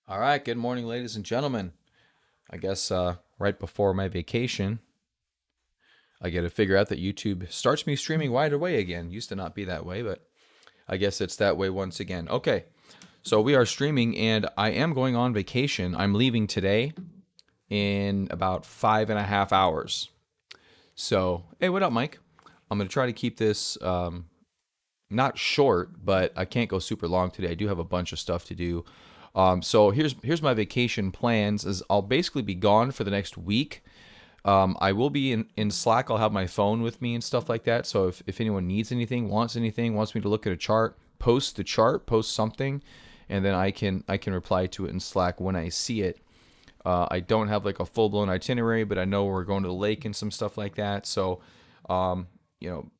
All right, good morning, ladies and gentlemen. I guess right before my vacation, I get to figure out that YouTube starts me streaming wide away again. Used to not be that way, but I guess it's that way once again. Okay, so we are streaming, and I am going on vacation. I'm leaving today in about 5.5 hours. So, hey, what up, Mike? I'm going to try to keep this not short, but I can't go super long today. I do have a bunch of stuff to do. So here's my vacation plans. Is I'll basically be gone for the next week. I will be in Slack. I'll have my phone with me and stuff like that. So if anyone needs anything, wants me to look at a chart, post the chart, post something, and then I can reply to it in Slack when I see it. I don't have like a full blown itinerary, but I know we're going to the lake and some stuff like that. So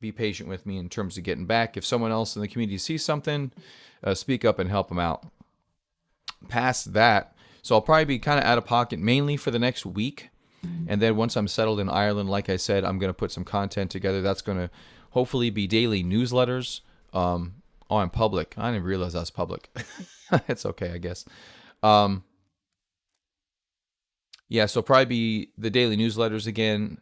be patient with me in terms of getting back. If someone else in the community sees something, speak up and help them out. Past that, so I'll probably be kind of out of pocket mainly for the next week. And then once I'm settled in Ireland, like I said, I'm going to put some content together. That's going to hopefully be daily newsletters. Oh, I'm public. I didn't realize I was public. It's okay, I guess. Yeah, so probably be the daily newsletters again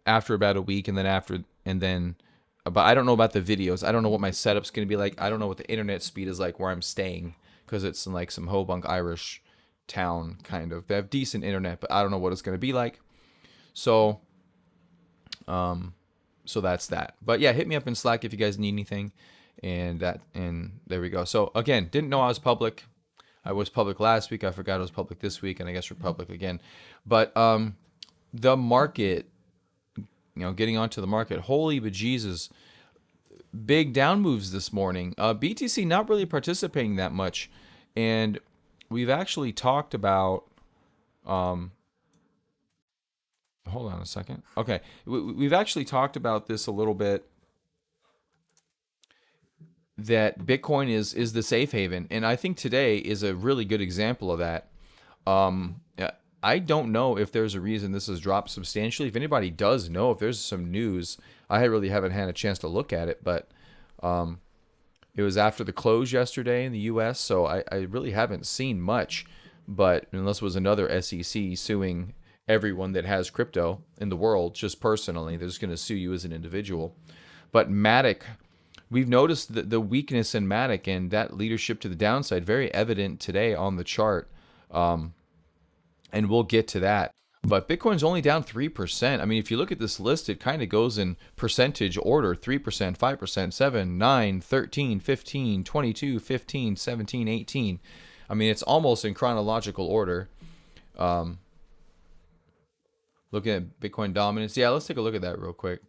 after about a week, and then but I don't know about the videos. I don't know what my setup's going to be like. I don't know what the internet speed is like where I'm staying because it's in like some Hobunk Irish town kind of. They have decent internet, but I don't know what it's going to be like. So so that's that. But yeah, hit me up in Slack if you guys need anything. And there we go. So again, didn't know I was public. I was public last week. I forgot I was public this week, and I guess we're public again. But the market, getting onto the market. Holy bejesus. Big down moves this morning. BTC not really participating that much. And we've actually talked about. Hold on a second. Okay. We've actually talked about this a little bit, that Bitcoin is the safe haven. And I think today is a really good example of that. I don't know if there's a reason this has dropped substantially. If anybody does know, if there's some news, I really haven't had a chance to look at it, but it was after the close yesterday in the U.S., so I really haven't seen much. But unless it was another SEC suing everyone that has crypto in the world, just personally, they're just going to sue you as an individual. But Matic, we've noticed the weakness in Matic and that leadership to the downside very evident today on the chart. And we'll get to that. But Bitcoin's only down 3%. I mean, if you look at this list, it kind of goes in percentage order: 3%, 5%, 7, 9, 13, 15, 22, 15, 17, 18. I mean, it's almost in chronological order. Looking at Bitcoin dominance. Yeah, let's take a look at that real quick.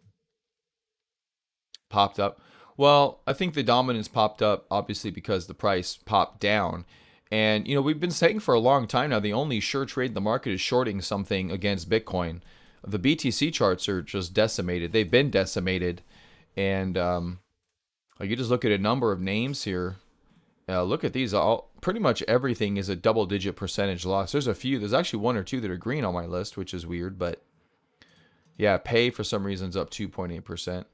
Popped up. Well, I think the dominance popped up obviously because the price popped down. And, we've been saying for a long time now, the only sure trade in the market is shorting something against Bitcoin. The BTC charts are just decimated. They've been decimated. And you just look at a number of names here. Look at these. Pretty much everything is a double-digit percentage loss. There's a few. There's actually one or two that are green on my list, which is weird. But, yeah, pay for some reason is up 2.8%.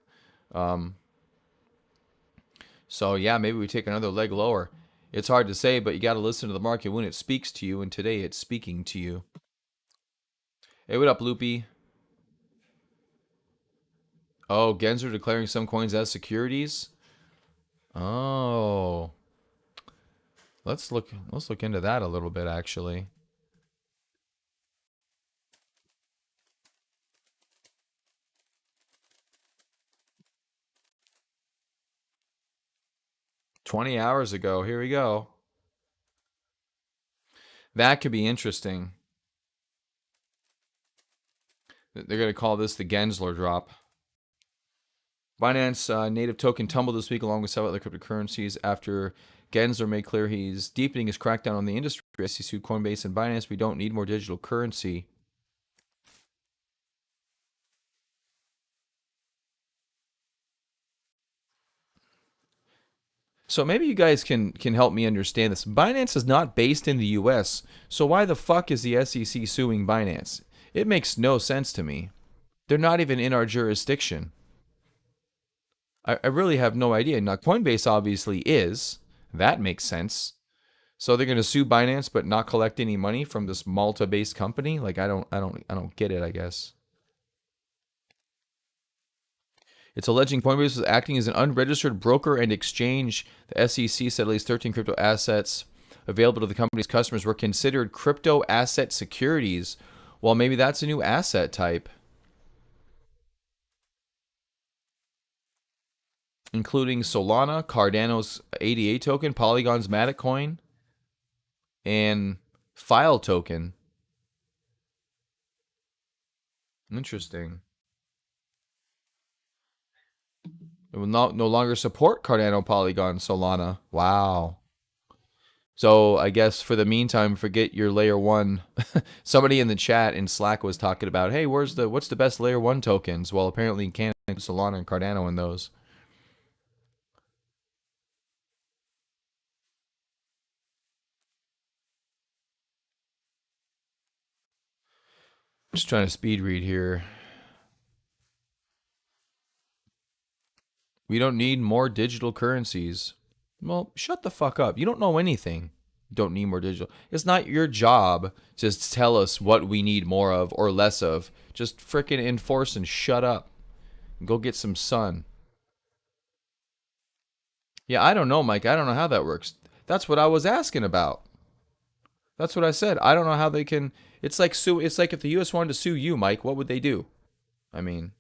So, yeah, maybe we take another leg lower. It's hard to say, but you got to listen to the market when it speaks to you, and today it's speaking to you. Hey, what up, Loopy? Oh, Gensler declaring some coins as securities? Oh. Let's look into that a little bit, actually. $20 ago. Here we go. That could be interesting. They're going to call this the Gensler drop. Binance native token tumbled this week along with several other cryptocurrencies after Gensler made clear he's deepening his crackdown on the industry. SEC sued Coinbase and Binance. We don't need more digital currency. So maybe you guys can help me understand this. Binance is not based in the US, so why the fuck is the SEC suing Binance? It makes no sense to me. They're not even in our jurisdiction. I really have no idea. Now, Coinbase obviously is. That makes sense. So they're going to sue Binance but not collect any money from this Malta-based company? Like I don't get it, I guess. It's alleging Coinbase was acting as an unregistered broker and exchange. The SEC said at least 13 crypto assets available to the company's customers were considered crypto asset securities. Well, maybe that's a new asset type, including Solana, Cardano's ADA token, Polygon's Matic coin, and File token. Interesting. It will no longer support Cardano, Polygon, Solana. Wow. So I guess for the meantime, forget your layer one. Somebody in the chat in Slack was talking about, hey, what's the best layer one tokens? Well, apparently you can't include Solana and Cardano in those. Just trying to speed read here. We don't need more digital currencies. Well, shut the fuck up. You don't know anything. Don't need more digital. It's not your job to tell us what we need more of or less of. Just frickin' enforce and shut up. Go get some sun. Yeah, I don't know, Mike. I don't know how that works. That's what I was asking about. That's what I said. I don't know how they can. It's like if the U.S. wanted to sue you, Mike. What would they do? I mean,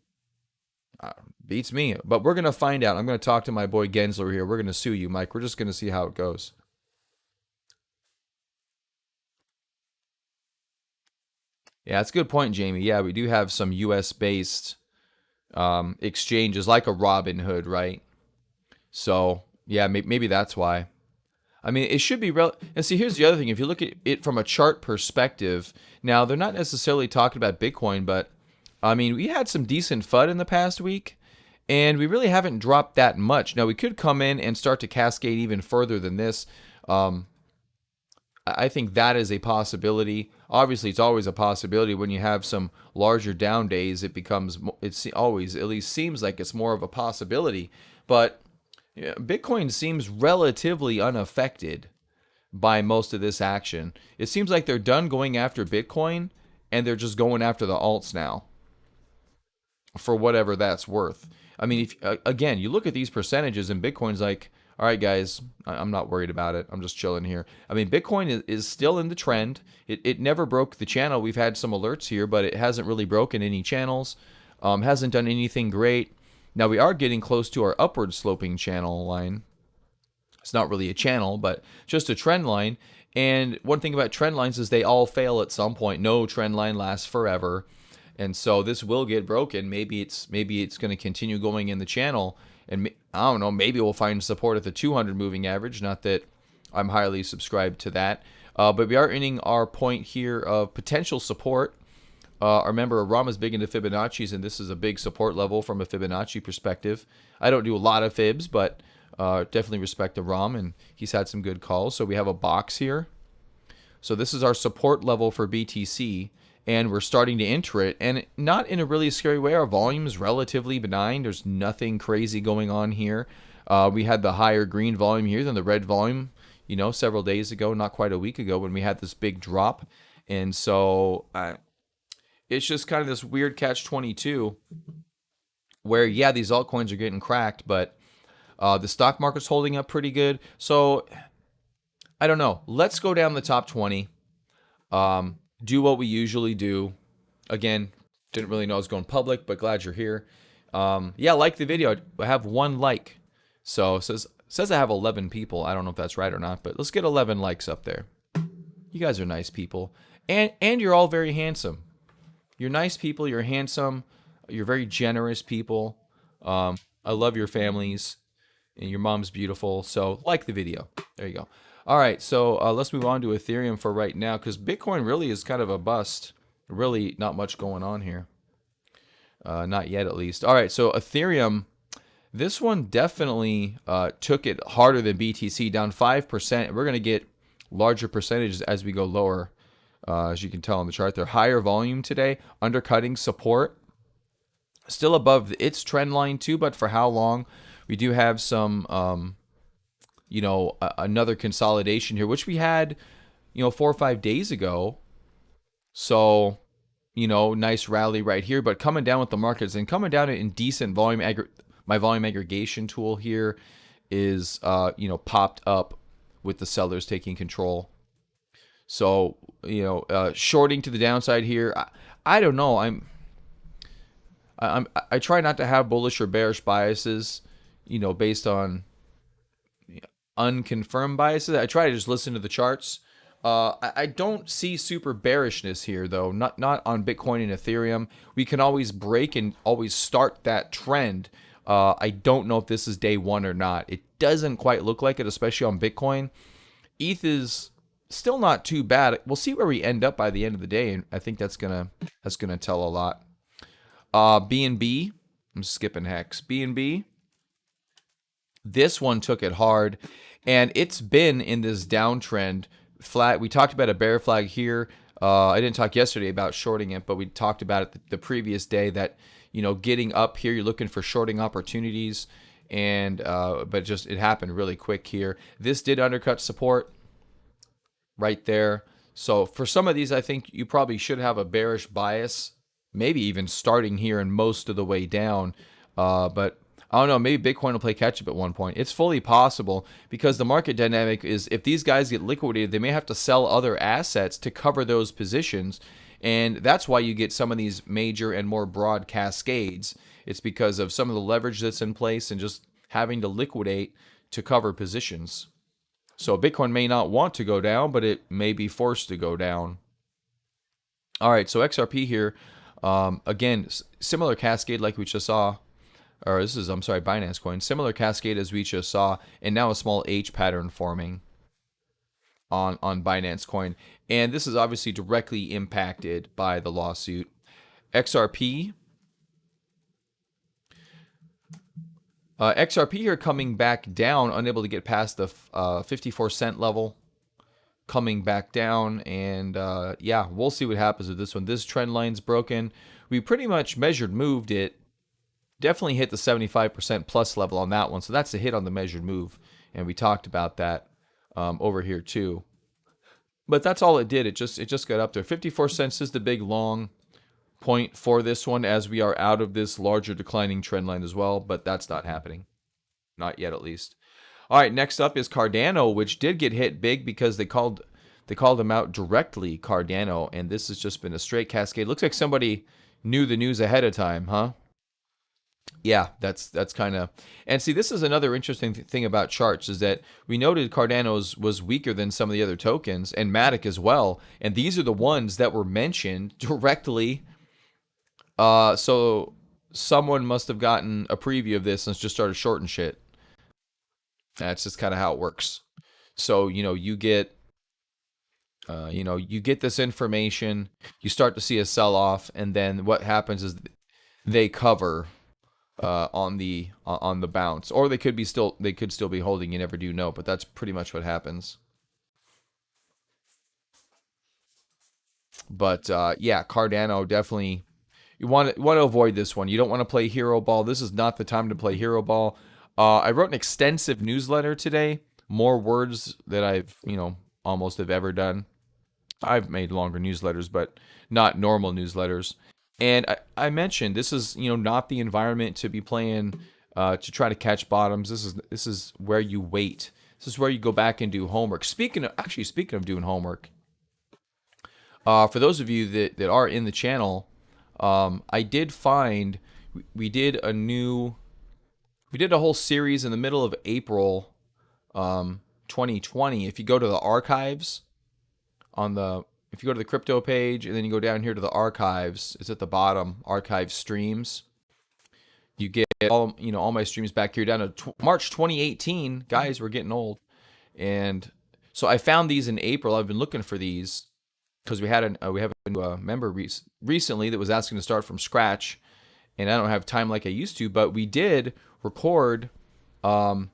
beats me. But we're gonna find out. I'm gonna talk to my boy Gensler here. We're gonna sue you, Mike. We're just gonna see how it goes. Yeah, that's a good point, Jamie. Yeah, we do have some U.S. based exchanges like a Robinhood, right? So yeah, maybe that's why. I mean, it should be and see, here's the other thing. If you look at it from a chart perspective, now they're not necessarily talking about Bitcoin, but I mean, we had some decent FUD in the past week, and we really haven't dropped that much. Now we could come in and start to cascade even further than this. I think that is a possibility. Obviously, it's always a possibility when you have some larger down days. It's always, at least seems like it's more of a possibility. But yeah, Bitcoin seems relatively unaffected by most of this action. It seems like they're done going after Bitcoin and they're just going after the alts now for whatever that's worth. I mean, if again, you look at these percentages and Bitcoin's like, all right, guys, I'm not worried about it. I'm just chilling here. I mean, Bitcoin is still in the trend. It never broke the channel. We've had some alerts here, but it hasn't really broken any channels. Hasn't done anything great. Now, we are getting close to our upward sloping channel line. It's not really a channel, but just a trend line. And one thing about trend lines is they all fail at some point. No trend line lasts forever. And so this will get broken. Maybe it's going to continue going in the channel. And I don't know, maybe we'll find support at the 200 moving average. Not that I'm highly subscribed to that. But we are ending our point here of potential support. Remember, Ram is big into Fibonacci's, and this is a big support level from a Fibonacci perspective. I don't do a lot of fibs, but definitely respect the Ram, and he's had some good calls. So we have a box here. So this is our support level for BTC, and we're starting to enter it, and not in a really scary way. Our volume is relatively benign. There's nothing crazy going on here. We had the higher green volume here than the red volume, several days ago, not quite a week ago, when we had this big drop. And so it's just kind of this weird catch-22 where, yeah, these altcoins are getting cracked, but the stock market's holding up pretty good. So I don't know. Let's go down the top 20. Do what we usually do. Again, didn't really know I was going public, but glad you're here. Yeah, like the video. I have 1 like. So it says I have 11 people. I don't know if that's right or not, but let's get 11 likes up there. You guys are nice people. And you're all very handsome. You're nice people. You're handsome. You're very generous people. I love your families. And your mom's beautiful. So like the video. There you go. All right, so let's move on to Ethereum for right now, because Bitcoin really is kind of a bust. Really not much going on here. Not yet, at least. All right, so Ethereum, this one definitely took it harder than BTC, down 5%. We're going to get larger percentages as we go lower, as you can tell on the chart. They're higher volume today, undercutting support. Still above its trend line too, but for how long? We do have some another consolidation here, which we had, 4 or 5 days ago. So, nice rally right here, but coming down with the markets and coming down in decent volume. My volume aggregation tool here is, popped up with the sellers taking control. So, shorting to the downside here. I don't know. I try not to have bullish or bearish biases, based on unconfirmed biases. I try to just listen to the charts. I don't see super bearishness here, though. Not on Bitcoin and Ethereum. We can always break and always start that trend. I don't know if this is day one or not. It doesn't quite look like it, especially on Bitcoin. ETH is still not too bad. We'll see where we end up by the end of the day, and I think that's gonna tell a lot. BNB, I'm skipping Hex. BNB, this one took it hard, and it's been in this downtrend flat. We talked about a bear flag here. I didn't talk yesterday about shorting it, but we talked about it the previous day that, getting up here, you're looking for shorting opportunities, and but just it happened really quick here. This did undercut support right there. So for some of these, I think you probably should have a bearish bias, maybe even starting here and most of the way down. But I don't know, maybe Bitcoin will play catch up at one point. It's fully possible because the market dynamic is if these guys get liquidated, they may have to sell other assets to cover those positions. And that's why you get some of these major and more broad cascades. It's because of some of the leverage that's in place and just having to liquidate to cover positions. So Bitcoin may not want to go down, but it may be forced to go down. All right, so XRP here, again, similar cascade like we just saw. Or this is, Binance Coin. Similar cascade as we just saw, and now a small H pattern forming on Binance Coin. And this is obviously directly impacted by the lawsuit. XRP. XRP here coming back down, unable to get past the 54-cent level. Coming back down, and yeah, we'll see what happens with this one. This trend line's broken. We pretty much moved it. Definitely hit the 75% plus level on that one. So that's a hit on the measured move. And we talked about that over here too. But that's all it did. It just got up there. 54 cents is the big long point for this one as we are out of this larger declining trend line as well. But that's not happening. Not yet, at least. All right, next up is Cardano, which did get hit big because they called them out directly, Cardano. And this has just been a straight cascade. Looks like somebody knew the news ahead of time, huh? Yeah, that's kind of, and see, this is another interesting thing about charts is that we noted Cardano's was weaker than some of the other tokens and Matic as well, and these are the ones that were mentioned directly. So someone must have gotten a preview of this and just started shorting shit. That's just kind of how it works. So you get this information, you start to see a sell off, and then what happens is they cover. On the bounce, or they could still be holding. You never do know, but that's pretty much what happens. But yeah, Cardano definitely. You want to avoid this one. You don't want to play hero ball. This is not the time to play hero ball. I wrote an extensive newsletter today, more words that I've almost have ever done. I've made longer newsletters, but not normal newsletters. And I mentioned this is not the environment to be playing to try to catch bottoms. This is where you wait. This is where you go back and do homework. Speaking of doing homework, for those of you that are in the channel, I did find we did a whole series in the middle of April 2020. If you go to the archives if you go to the crypto page and then you go down here to the archives, it's at the bottom, archive streams. You get all my streams back here down to March 2018. Guys, we're getting old. And so I found these in April. I've been looking for these because we have a member recently that was asking to start from scratch, and I don't have time like I used to, but we did record our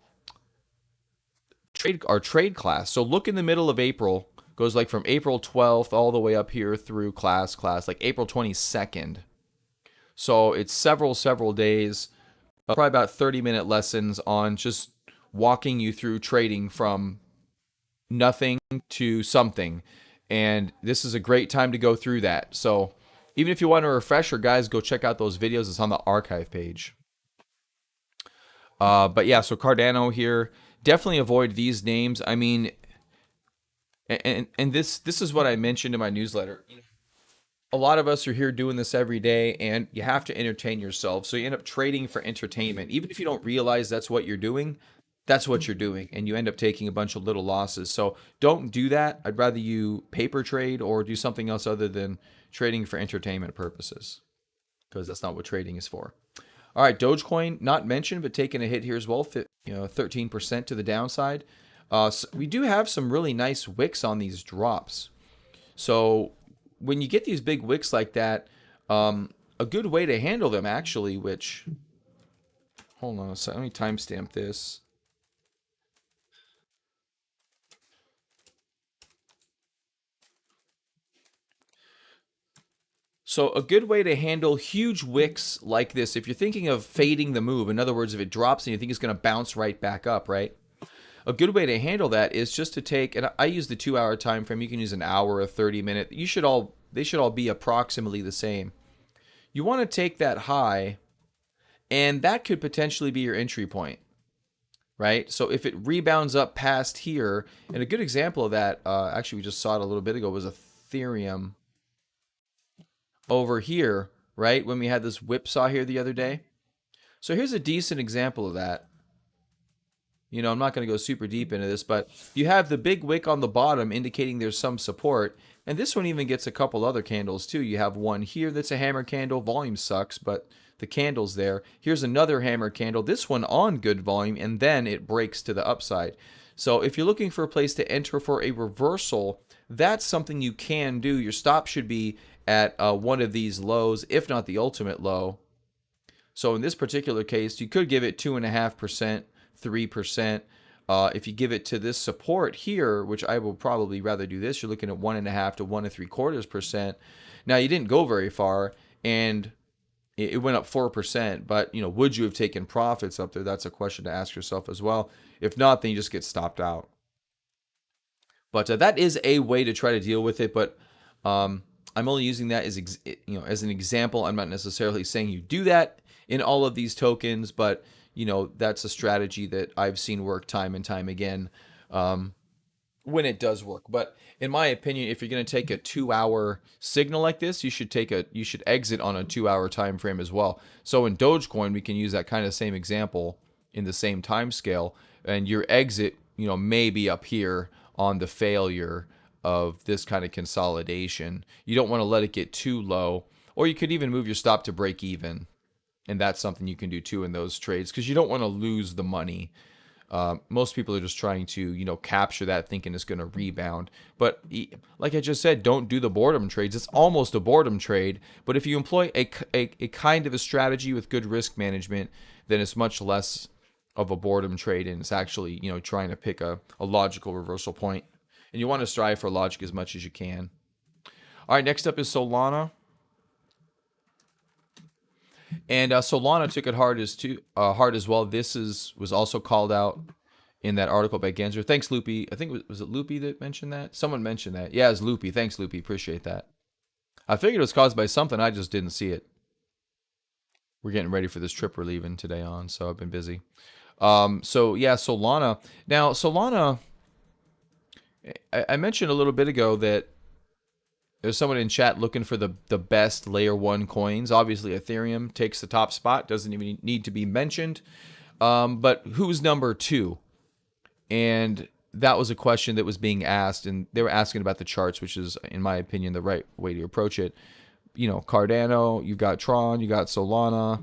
trade class. So look in the middle of April. Goes like from April 12th all the way up here through class, like April 22nd. So it's several days, probably about 30-minute lessons on just walking you through trading from nothing to something. And this is a great time to go through that. So even if you want a refresher, guys, go check out those videos. It's on the archive page. But yeah, so Cardano here. Definitely avoid these names. I mean, and this is what I mentioned in my newsletter. A lot of us are here doing this every day, and you have to entertain yourself. So you end up trading for entertainment. Even if you don't realize that's what you're doing, that's what you're doing. And you end up taking a bunch of little losses. So don't do that. I'd rather you paper trade or do something else other than trading for entertainment purposes, because that's not what trading is for. All right, Dogecoin, not mentioned, but taking a hit here as well, 13% to the downside. So we do have some really nice wicks on these drops. So when you get these big wicks like that, a good way to handle them actually, which, hold on a second, let me timestamp this. So a good way to handle huge wicks like this, if you're thinking of fading the move, in other words, if it drops and you think it's going to bounce right back up, right? A good way to handle that is just to take, and I use the 2-hour time frame. You can use an hour, a 30-minute. They should all be approximately the same. You want to take that high, and that could potentially be your entry point, right? So if it rebounds up past here, and a good example of that, actually we just saw it a little bit ago, was Ethereum over here, right? When we had this whipsaw here the other day. So here's a decent example of that. I'm not going to go super deep into this, but you have the big wick on the bottom indicating there's some support. And this one even gets a couple other candles too. You have one here that's a hammer candle. Volume sucks, but the candle's there. Here's another hammer candle. This one on good volume, and then it breaks to the upside. So if you're looking for a place to enter for a reversal, that's something you can do. Your stop should be at one of these lows, if not the ultimate low. So in this particular case, you could give it 2.5%, 3%. If you give it to this support here, which I will probably rather do this, you're looking at 1.5 to 1.75%. Now you didn't go very far, and it went up 4%. But would you have taken profits up there? That's a question to ask yourself as well. If not, then you just get stopped out. But that is a way to try to deal with it. But I'm only using that as as an example. I'm not necessarily saying you do that in all of these tokens, but that's a strategy that I've seen work time and time again when it does work. But in my opinion, if you're going to take a 2-hour signal like this, you should exit on a 2-hour time frame as well. So in Dogecoin, we can use that kind of same example in the same time scale, and your exit, may be up here on the failure of this kind of consolidation. You don't want to let it get too low, or you could even move your stop to break even. And that's something you can do too in those trades, because you don't want to lose the money. Most people are just trying to, capture that, thinking it's going to rebound. But like I just said, don't do the boredom trades. It's almost a boredom trade. But if you employ a kind of a strategy with good risk management, then it's much less of a boredom trade, and it's actually, trying to pick a logical reversal point. And you want to strive for logic as much as you can. All right, next up is Solana. And Solana took it hard as well. This was also called out in that article by Genzer. Thanks, Loopy. I think was it Loopy that mentioned that? Someone mentioned that. Yeah, it's Loopy. Thanks, Loopy. Appreciate that. I figured it was caused by something. I just didn't see it. We're getting ready for this trip we're leaving today on, so I've been busy. So yeah, Solana. Now, Solana, I mentioned a little bit ago that there's someone in chat looking for the best layer 1 coins. Obviously, Ethereum takes the top spot. Doesn't even need to be mentioned. But who's number 2? And that was a question that was being asked. And they were asking about the charts, which is, in my opinion, the right way to approach it. Cardano, you've got Tron, you got Solana,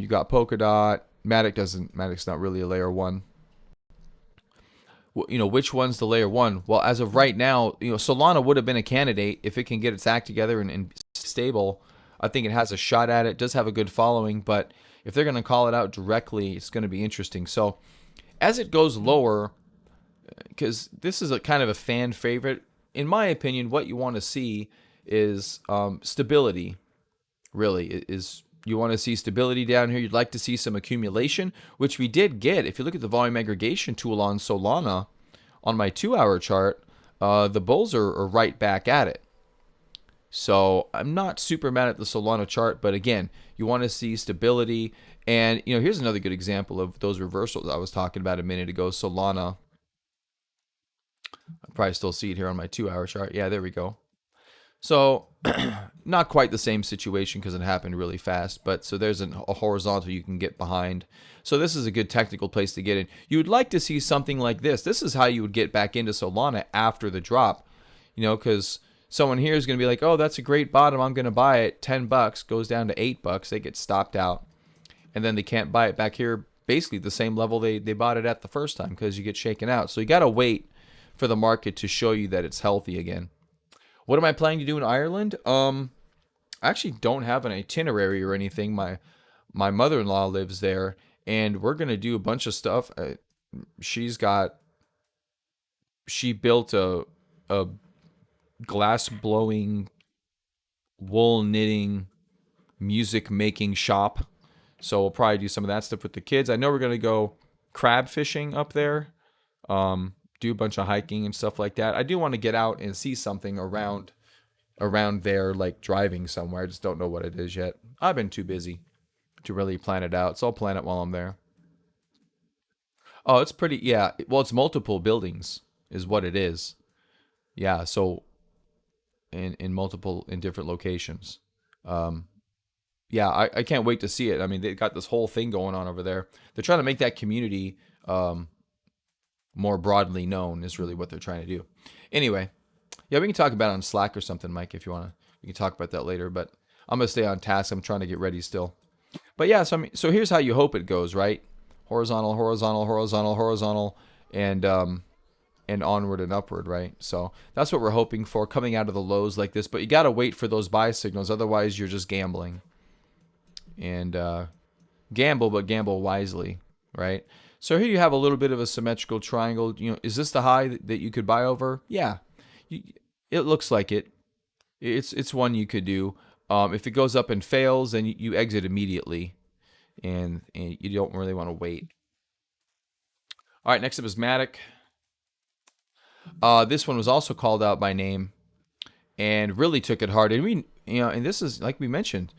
you got Polkadot. Matic's not really a layer 1. Which one's the layer 1? Well, as of right now, Solana would have been a candidate if it can get its act together and stable. I think it has a shot at it. It does have a good following, but if they're going to call it out directly, it's going to be interesting. So as it goes lower, because this is a kind of a fan favorite, in my opinion, what you want to see is stability, really, is You want to see stability down here. You'd like to see some accumulation, which we did get. If you look at the volume aggregation tool on Solana, on my 2-hour chart, the bulls are right back at it. So I'm not super mad at the Solana chart, but again, you want to see stability. And here's another good example of those reversals I was talking about a minute ago. Solana, I probably still see it here on my 2-hour chart. Yeah, there we go. So not quite the same situation because it happened really fast, but so there's a horizontal you can get behind. So this is a good technical place to get in. You would like to see something like this. This is how you would get back into Solana after the drop, because someone here is going to be like, oh, that's a great bottom. I'm going to buy it. $10 goes down to $8. They get stopped out, and then they can't buy it back here. Basically the same level they bought it at the first time because you get shaken out. So you got to wait for the market to show you that it's healthy again. What am I planning to do in Ireland? I actually don't have an itinerary or anything. My mother-in-law lives there, and we're gonna do a bunch of stuff. She built a glass blowing, wool knitting, music making shop. So we'll probably do some of that stuff with the kids. I know we're gonna go crab fishing up there. Do a bunch of hiking and stuff like that. I do want to get out and see something around there, like driving somewhere. I just don't know what it is yet. I've been too busy to really plan it out, so I'll plan it while I'm there. Oh, it's pretty, yeah. Well, it's multiple buildings is what it is. Yeah, so in different locations. Um, yeah, I can't wait to see it. I mean, they got this whole thing going on over there. They're trying to make that community more broadly known is really what they're trying to do. Anyway, yeah, we can talk about it on Slack or something, Mike, if you want to. We can talk about that later, but I'm going to stay on task. I'm trying to get ready still. But yeah, so here's how you hope it goes, right? Horizontal, horizontal, horizontal, horizontal, and onward and upward, right? So that's what we're hoping for coming out of the lows like this, but you got to wait for those buy signals. Otherwise, you're just gambling. And gamble, but gamble wisely, right? So here you have a little bit of a symmetrical triangle. Is this the high that you could buy over? Yeah, it looks like it. It's one you could do. If it goes up and fails, then you exit immediately, and you don't really want to wait. All right, next up is Matic. This one was also called out by name, and really took it hard. And and this is like we mentioned,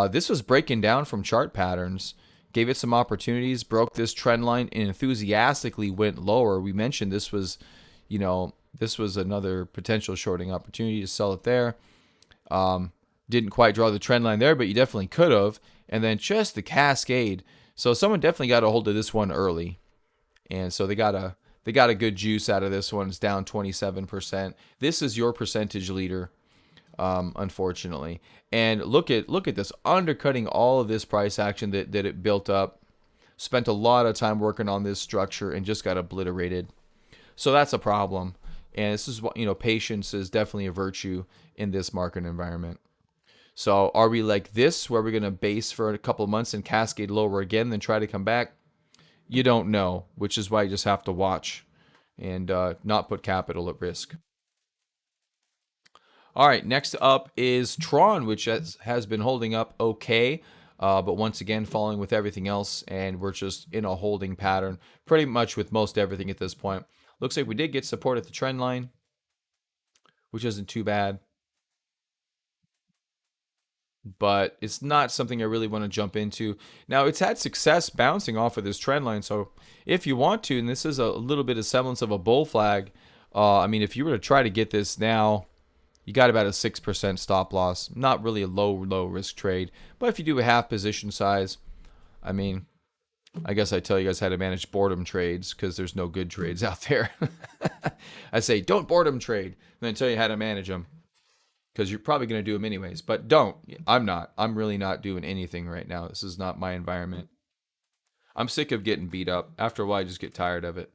this was breaking down from chart patterns. Gave it some opportunities, broke this trend line, and enthusiastically went lower. We mentioned this was, this was another potential shorting opportunity to sell it there. Didn't quite draw the trend line there, but you definitely could have. And then just the cascade. So someone definitely got a hold of this one early, and so they got a good juice out of this one. It's down 27%. This is your percentage leader, unfortunately. And look at this, undercutting all of this price action that it built up. Spent a lot of time working on this structure and just got obliterated. So that's a problem. And this is what, patience is definitely a virtue in this market environment. So are we like this, where we're going to base for a couple of months and cascade lower again, then try to come back? You don't know, which is why you just have to watch and not put capital at risk. All right, next up is Tron, which has been holding up okay, but once again falling with everything else, and we're just in a holding pattern pretty much with most everything at this point. Looks like we did get support at the trend line, which isn't too bad, but it's not something I really want to jump into. Now, it's had success bouncing off of this trend line, so if you want to, and this is a little bit of semblance of a bull flag, I mean, if you were to try to get this now, you got about a 6% stop loss. Not really a low risk trade. But if you do a half position size, I mean, I guess I tell you guys how to manage boredom trades because there's no good trades out there. I say, don't boredom trade. And then tell you how to manage them because you're probably going to do them anyways. But don't. I'm not. I'm really not doing anything right now. This is not my environment. I'm sick of getting beat up. After a while, I just get tired of it.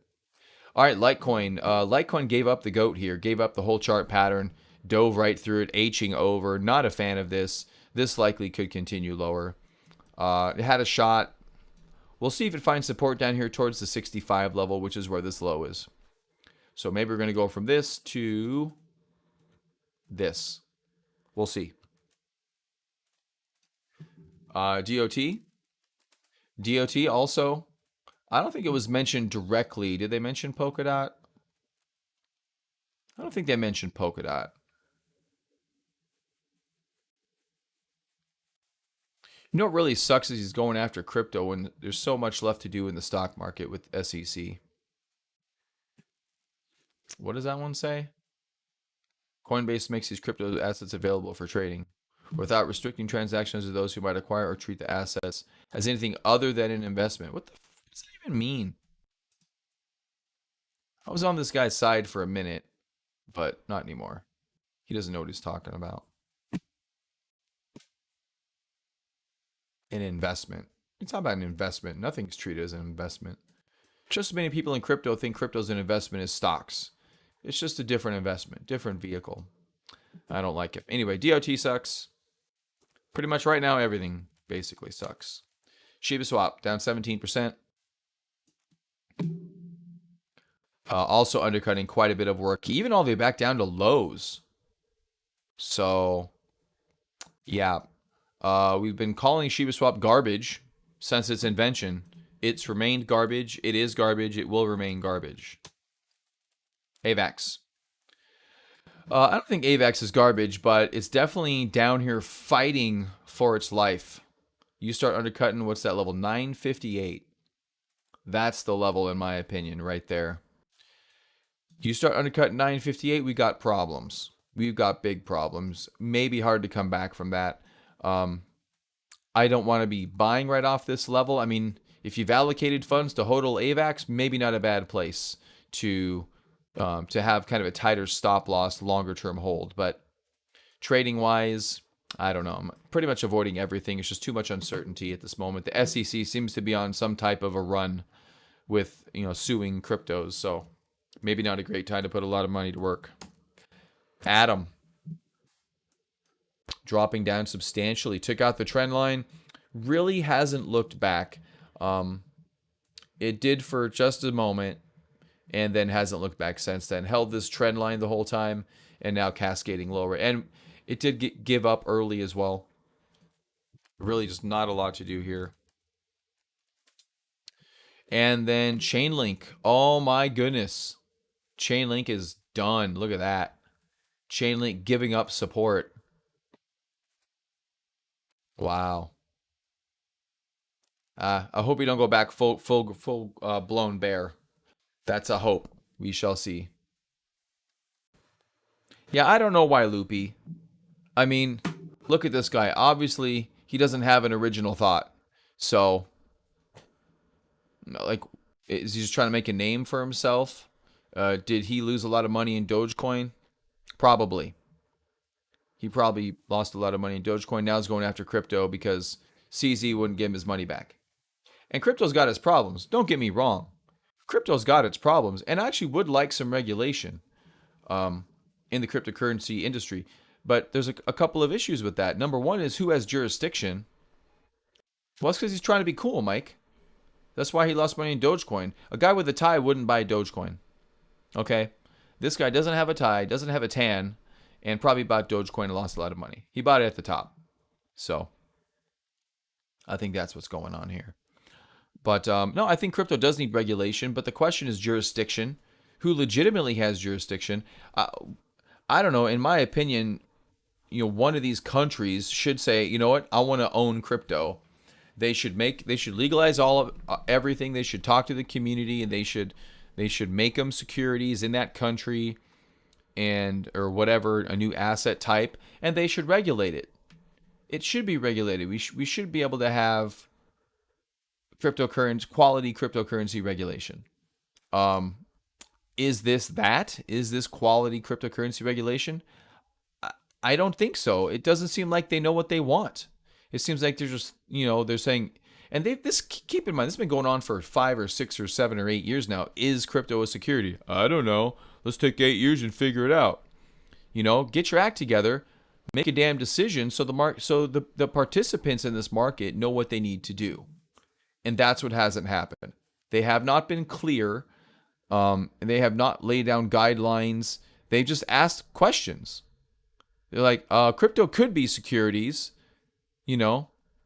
All right, Litecoin. Litecoin gave up the goat here. Gave up the whole chart pattern. Dove right through it, Hing over. Not a fan of this. This likely could continue lower. It had a shot. We'll see if it finds support down here towards the 65 level, which is where this low is. So maybe we're going to go from this to this. We'll see. DOT. DOT also. I don't think it was mentioned directly. Did they mention Polkadot? I don't think they mentioned Polkadot. You know what really sucks is he's going after crypto when there's so much left to do in the stock market with SEC. What does that one say? Coinbase makes these crypto assets available for trading without restricting transactions to those who might acquire or treat the assets as anything other than an investment. What the f does that even mean? I was on this guy's side for a minute, but not anymore. He doesn't know what he's talking about. An investment. It's not about an investment. Nothing's treated as an investment. Just as many people in crypto think crypto's an investment as stocks. It's just a different investment, different vehicle. I don't like it. Anyway, DOT sucks. Pretty much right now, everything basically sucks. Shiba Swap down 17%. Also undercutting quite a bit of work, even all the way back down to lows. So, yeah. We've been calling Shiba Swap garbage since its invention. It's remained garbage. It is garbage. It will remain garbage. AVAX. I don't think AVAX is garbage, but it's definitely down here fighting for its life. You start undercutting, what's that level? 958. That's the level, in my opinion, right there. You start undercutting 958, we got problems. We've got big problems. Maybe hard to come back from that. I don't want to be buying right off this level. I mean, if you've allocated funds to HODL AVAX, maybe not a bad place to have kind of a tighter stop loss, longer term hold. But trading wise, I don't know. I'm pretty much avoiding everything. It's just too much uncertainty at this moment. The SEC seems to be on some type of a run with, suing cryptos. So maybe not a great time to put a lot of money to work. Atom dropping down substantially. Took out the trend line. Really hasn't looked back. It did for just a moment and then hasn't looked back since then. Held this trend line the whole time and now cascading lower. And it did give up early as well. Really just not a lot to do here. And then Chainlink. Oh my goodness. Chainlink is done. Look at that. Chainlink giving up support. Wow. I hope we don't go back full blown bear. That's a hope. We shall see. Yeah, I don't know why Loopy. I mean, look at this guy. Obviously, he doesn't have an original thought. So, like, is he just trying to make a name for himself? Did he lose a lot of money in Dogecoin? Probably. He probably lost a lot of money in Dogecoin. Now he's going after crypto because CZ wouldn't give him his money back. And crypto's got its problems. Don't get me wrong. Crypto's got its problems. And I actually would like some regulation in the cryptocurrency industry. But there's a couple of issues with that. Number one is who has jurisdiction. Well, it's because he's trying to be cool, Mike. That's why he lost money in Dogecoin. A guy with a tie wouldn't buy Dogecoin. Okay? This guy doesn't have a tie, doesn't have a tan, and probably bought Dogecoin and lost a lot of money. He bought it at the top. So, I think that's what's going on here. But, no, I think crypto does need regulation, but the question is jurisdiction. Who legitimately has jurisdiction? I don't know. In my opinion, one of these countries should say, you know what, I want to own crypto. They should legalize everything. They should talk to the community, and they should make them securities in that country, or whatever, a new asset type, and they should regulate it. It should be regulated. We should be able to have quality cryptocurrency regulation. Is this quality cryptocurrency regulation? I don't think so. It doesn't seem like they know what they want. It seems like they're just, they're saying, and keep in mind, this has been going on for 5 or 6 or 7 or 8 years now. Is crypto a security? I don't know. Let's take 8 years and figure it out. Get your act together, make a damn decision so the participants in this market know what they need to do. And that's what hasn't happened. They have not been clear. And they have not laid down guidelines. They've just asked questions. They're like, crypto could be securities,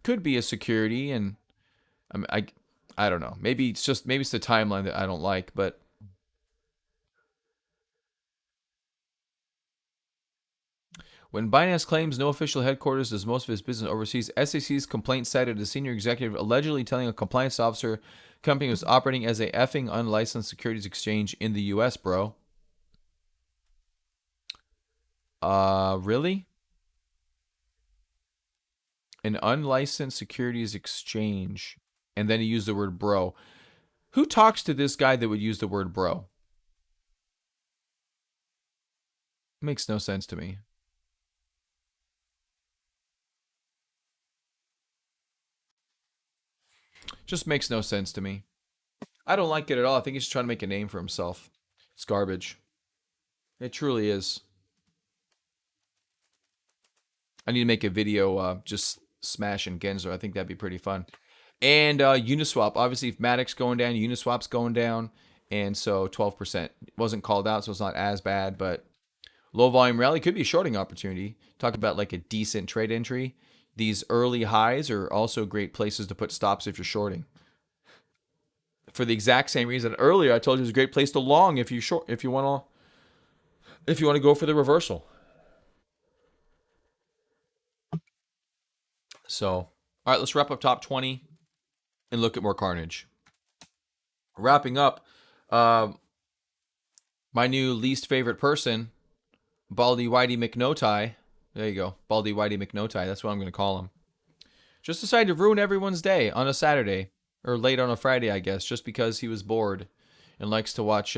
could be a security, and I mean, I don't know. Maybe it's the timeline that I don't like, but when Binance claims no official headquarters does most of its business overseas, SEC's complaint cited a senior executive allegedly telling a compliance officer company was operating as a effing unlicensed securities exchange in the US, bro. Really? An unlicensed securities exchange. And then he used the word bro. Who talks to this guy that would use the word bro? Makes no sense to me. Just makes no sense to me. I don't like it at all. I think he's trying to make a name for himself. It's garbage. It truly is. I need to make a video just smashing Genzo. I think that'd be pretty fun. And Uniswap. Obviously, if Matic's going down, Uniswap's going down. And so 12%. Wasn't called out, so it's not as bad. But low volume rally could be a shorting opportunity. Talk about like a decent trade entry. These early highs are also great places to put stops if you're shorting. For the exact same reason earlier, I told you it's a great place to long if you want to go for the reversal. So, all right, let's wrap up top 20 and look at more carnage. Wrapping up, my new least favorite person, Baldy Whitey McNotai. There you go, Baldy Whitey McNotai. That's what I'm going to call him. Just decided to ruin everyone's day on a Saturday, or late on a Friday, I guess, just because he was bored and likes to watch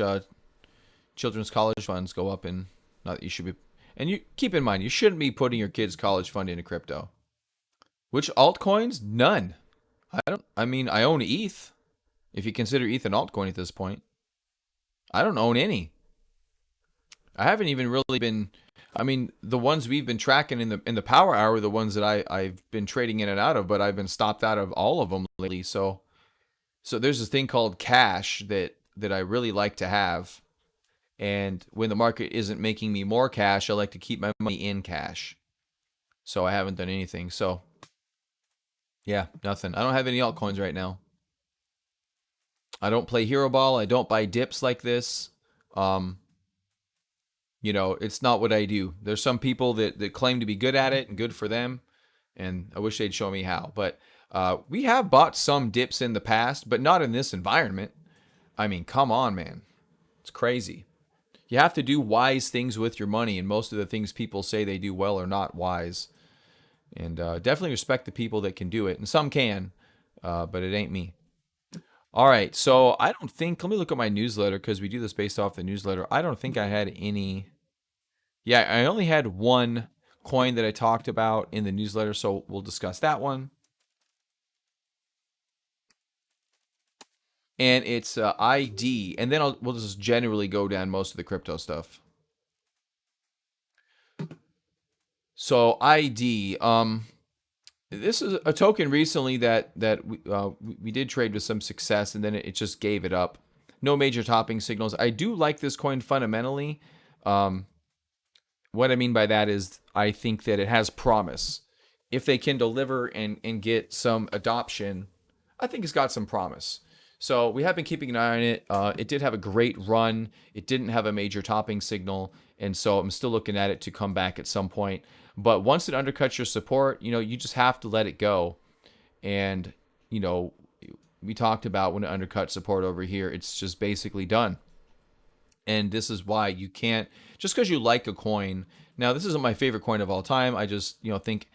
children's college funds go up. And not that you should be. And you keep in mind, you shouldn't be putting your kids' college fund into crypto. Which altcoins? None. I own ETH. If you consider ETH an altcoin at this point. I don't own any. I haven't even really been. I mean, the ones we've been tracking in the power hour are the ones that I've been trading in and out of, but I've been stopped out of all of them lately. So there's this thing called cash that I really like to have. And when the market isn't making me more cash, I like to keep my money in cash. So I haven't done anything. So yeah, nothing. I don't have any altcoins right now. I don't play Hero Ball. I don't buy dips like this. It's not what I do. There's some people that claim to be good at it and good for them, and I wish they'd show me how. But we have bought some dips in the past, but not in this environment. I mean, come on, man. It's crazy. You have to do wise things with your money, and most of the things people say they do well are not wise. And definitely respect the people that can do it, and some can, but it ain't me. All right, so I don't think, let me look at my newsletter because we do this based off the newsletter. I don't think I had any. Yeah, I only had one coin that I talked about in the newsletter, so we'll discuss that one. And it's ID, and then we'll just generally go down most of the crypto stuff. So ID, this is a token recently that we did trade with some success, and then it just gave it up. No major topping signals. I do like this coin fundamentally. What I mean by that is I think that it has promise. If they can deliver and get some adoption, I think it's got some promise. So we have been keeping an eye on it. It did have a great run. It didn't have a major topping signal, and so I'm still looking at it to come back at some point. But once it undercuts your support, you just have to let it go. And, we talked about when it undercuts support over here, it's just basically done. And this is why you can't, just because you like a coin. Now, this isn't my favorite coin of all time. I just, think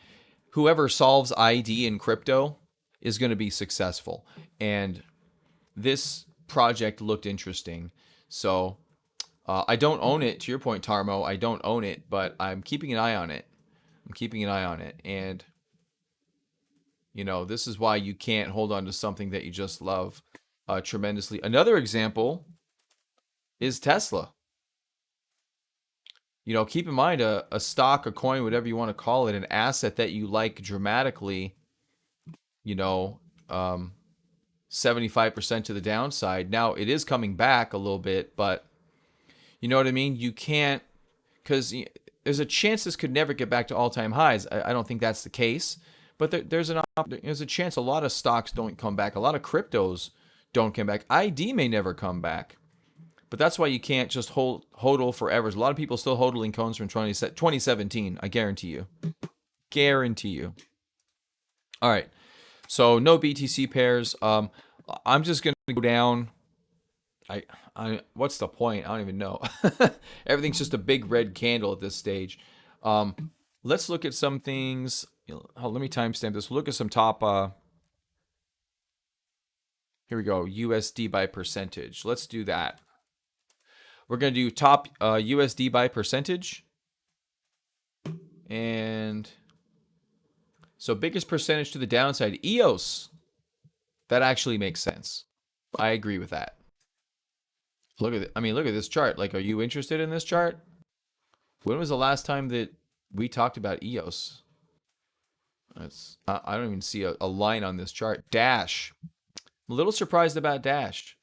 whoever solves ID in crypto is going to be successful. And this project looked interesting. So I don't own it. To your point, Tarmo, I don't own it, but I'm keeping an eye on it. And, this is why you can't hold on to something that you just love tremendously. Another example is Tesla. Keep in mind a stock, a coin, whatever you want to call it, an asset that you like dramatically, 75% to the downside. Now, it is coming back a little bit, but you know what I mean? You can't, because there's a chance this could never get back to all-time highs. I don't think that's the case, but there's a chance a lot of stocks don't come back. A lot of cryptos don't come back. ID may never come back. But that's why you can't just hodl forever. There's a lot of people still hodling coins from 2017. I guarantee you. Guarantee you. All right. So no BTC pairs. I'm just gonna go down. What's the point? I don't even know. Everything's just a big red candle at this stage. Let's look at some things. Let me timestamp this. We'll look at some top. Here we go. USD by percentage. Let's do that. We're gonna do top USD by percentage, and so biggest percentage to the downside. EOS. That actually makes sense. I agree with that. Look at it. I mean, look at this chart. Like, are you interested in this chart? When was the last time that we talked about EOS? I don't even see a line on this chart. Dash. I'm a little surprised about Dash.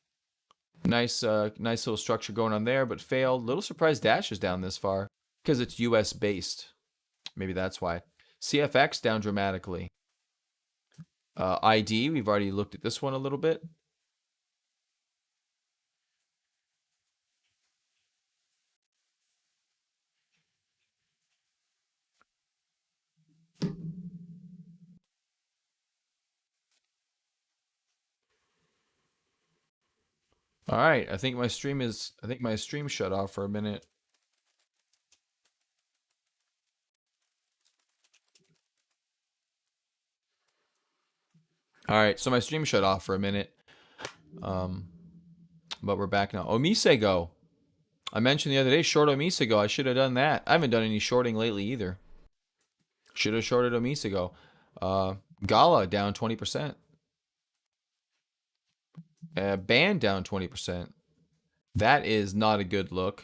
Nice little structure going on there, but failed. Little surprised Dash is down this far because it's US based. Maybe that's why. CFX down dramatically. ID, we've already looked at this one a little bit. All right, I think my stream shut off for a minute. All right, so my stream shut off for a minute. But we're back now. Omisego. I mentioned the other day, short Omisego. I should have done that. I haven't done any shorting lately either. Should have shorted Omisego. Gala down 20%. Band down 20%. That is not a good look.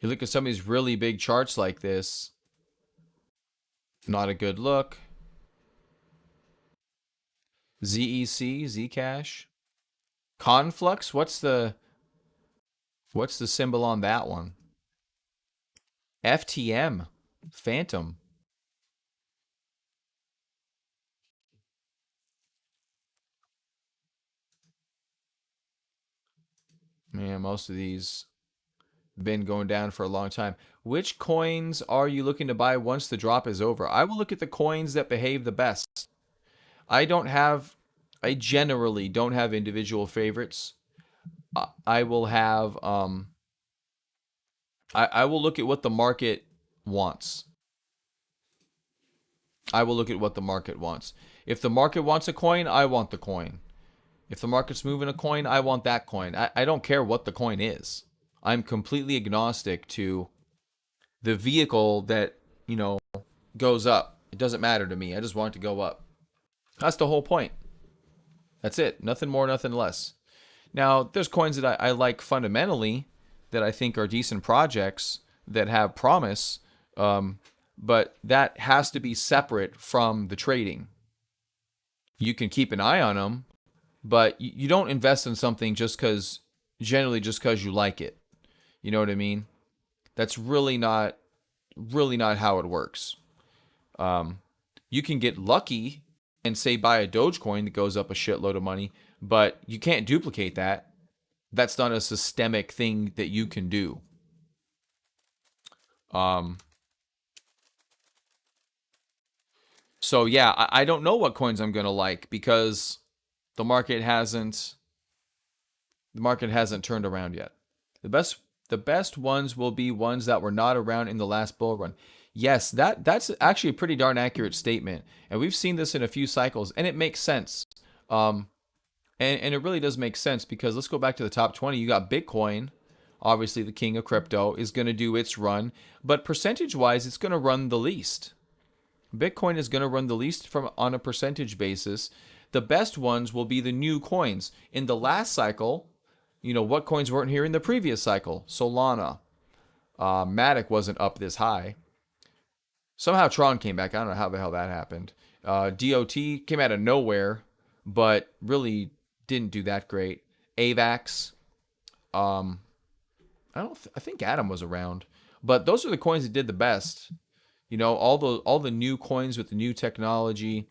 You look at some of these really big charts like this. Not a good look. ZEC, Zcash. Conflux, what's the symbol on that one? FTM, Phantom. Man, most of these been going down for a long time. Which coins are you looking to buy once the drop is over? I will look at the coins that behave the best. I generally don't have individual favorites. I will have I will look at what the market wants. I will look at what the market wants. If the market wants a coin, I want the coin. If the market's moving a coin, I want that coin. I don't care what the coin is. I'm completely agnostic to the vehicle that, goes up. It doesn't matter to me. I just want it to go up. That's the whole point. That's it. Nothing more, nothing less. Now, there's coins that I like fundamentally that I think are decent projects that have promise, but that has to be separate from the trading. You can keep an eye on them, but you don't invest in something just because you like it. You know what I mean? That's really not how it works. You can get lucky and say buy a Dogecoin that goes up a shitload of money, but you can't duplicate that. That's not a systemic thing that you can do. So yeah, I don't know what coins I'm gonna like because the market hasn't turned around yet. The best ones will be ones that were not around in the last bull run. Yes, that's actually a pretty darn accurate statement. And we've seen this in a few cycles, and it makes sense. And it really does make sense because let's go back to the top 20. You got Bitcoin, obviously the king of crypto, is going to do its run. But percentage-wise, it's going to run the least. Bitcoin is going to run the least on a percentage basis. The best ones will be the new coins. In the last cycle, what coins weren't here in the previous cycle? Solana. Matic wasn't up this high. Somehow Tron came back. I don't know how the hell that happened. DOT came out of nowhere, but really didn't do that great. AVAX. I think Atom was around. But those are the coins that did the best. You know, all the new coins with the new technology,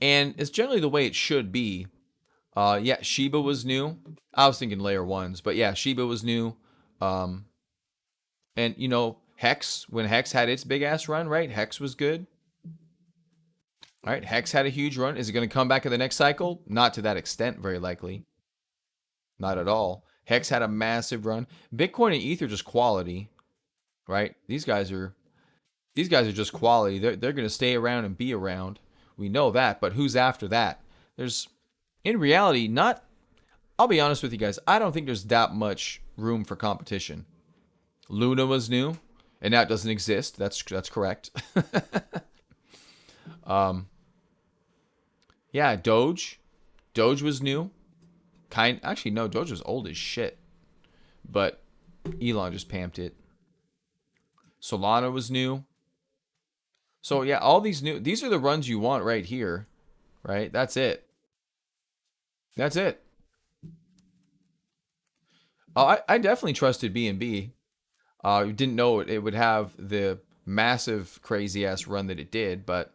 and it's generally the way it should be. Yeah, Shiba was new. I was thinking layer ones, but yeah, Shiba was new. Um, and you know, Hex, when Hex had its big ass run, right? Hex was good. All right, Hex had a huge run. Is it going to come back in the next cycle? Not to that extent, very likely. Not at all. Hex had a massive run. Bitcoin and ETH are just quality, right? These guys are just quality. They're going to stay around and be around. We know that, but who's after that? There's, in reality, not. I'll be honest with you guys. I don't think there's that much room for competition. Luna was new, and now it doesn't exist. That's correct. Yeah, Doge. Doge was new. Actually no, Doge was old as shit. But Elon just pamped it. Solana was new. So yeah, all these are the runs you want right here, right? That's it. That's it. Oh, I definitely trusted BNB. Didn't know it would have the massive crazy ass run that it did, but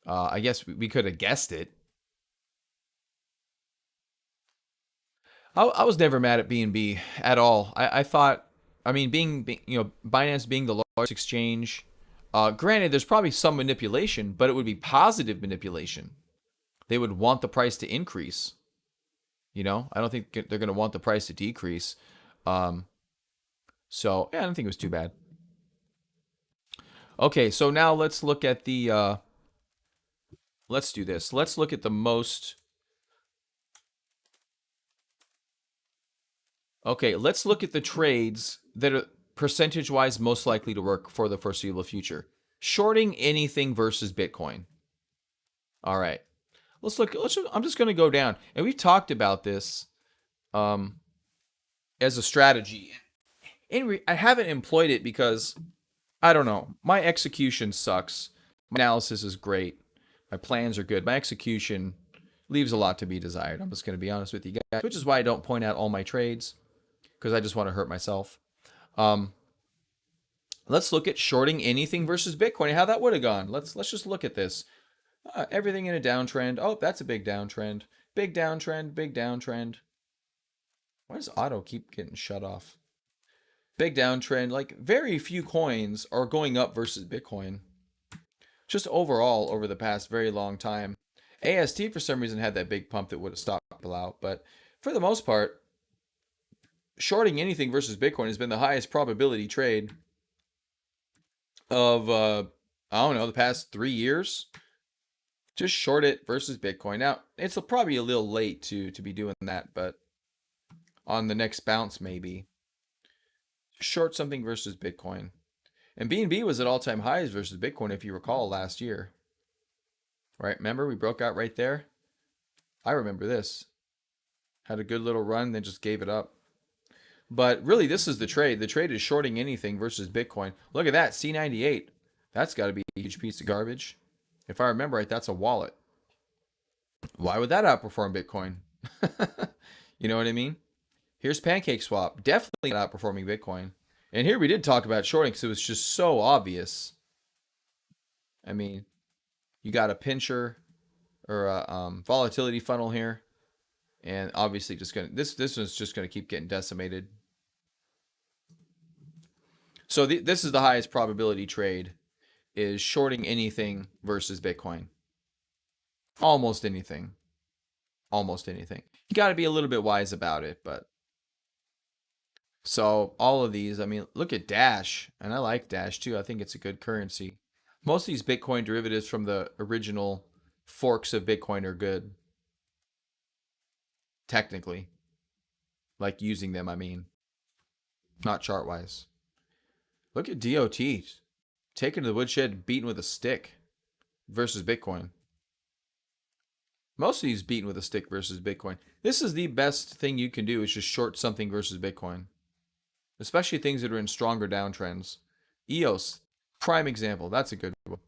I guess we could have guessed it. I was never mad at BNB at all. I thought, I mean, you know, Binance being the largest exchange, granted, there's probably some manipulation, but it would be positive manipulation. They would want the price to increase. You know, I don't think they're going to want the price to decrease. Um, so yeah, I don't think it was too bad. Okay, so now let's look at the. Let's do this. Let's look at the most. Okay, let's look at the trades that are percentage wise most likely to work for the foreseeable future. Shorting anything versus Bitcoin. All right. Let's look. I'm just going to go down, and we've talked about this um, as a strategy. I haven't employed it because I don't know. My execution sucks. My analysis is great. My plans are good. My execution leaves a lot to be desired. I'm just going to be honest with you guys, which is why I don't point out all my trades because I just want to hurt myself. Um, let's look at shorting anything versus Bitcoin and how that would have gone. Let's just look at this. Everything in a downtrend. Oh, that's a big downtrend. Big downtrend. Big downtrend. Why does auto keep getting shut off? Big downtrend. Like very few coins are going up versus Bitcoin. Just overall over the past very long time. AST for some reason had that big pump that would have stopped people out, but for the most part, shorting anything versus Bitcoin has been the highest probability trade of I don't know, the past 3 years. Just short it versus Bitcoin. Now it's probably a little late to be doing that, but on the next bounce maybe short something versus Bitcoin. And BNB was at all-time highs versus Bitcoin if you recall last year. Right? Remember we broke out right there? I remember this. Had a good little run, then just gave it up. But really, this is the trade. The trade is shorting anything versus Bitcoin. Look at that, C98. That's got to be a huge piece of garbage. If I remember right, that's a wallet. Why would that outperform Bitcoin? You know what I mean? Here's PancakeSwap. Definitely not outperforming Bitcoin. And here we did talk about shorting because it was just so obvious. I mean, you got a pincher or a volatility funnel here. And obviously just going to, this one's just going to keep getting decimated. So this is the highest probability trade is shorting anything versus Bitcoin. Almost anything. Almost anything. You got to be a little bit wise about it, but so all of these, I mean, look at Dash, and I like Dash too. I think it's a good currency. Most of these Bitcoin derivatives from the original forks of Bitcoin are good. Technically. Like using them, I mean. Not chart wise. Look at DOT. Taken to the woodshed, beaten with a stick versus Bitcoin. Most of these beaten with a stick versus Bitcoin. This is the best thing you can do is just short something versus Bitcoin. Especially things that are in stronger downtrends. EOS, prime example. That's a good one.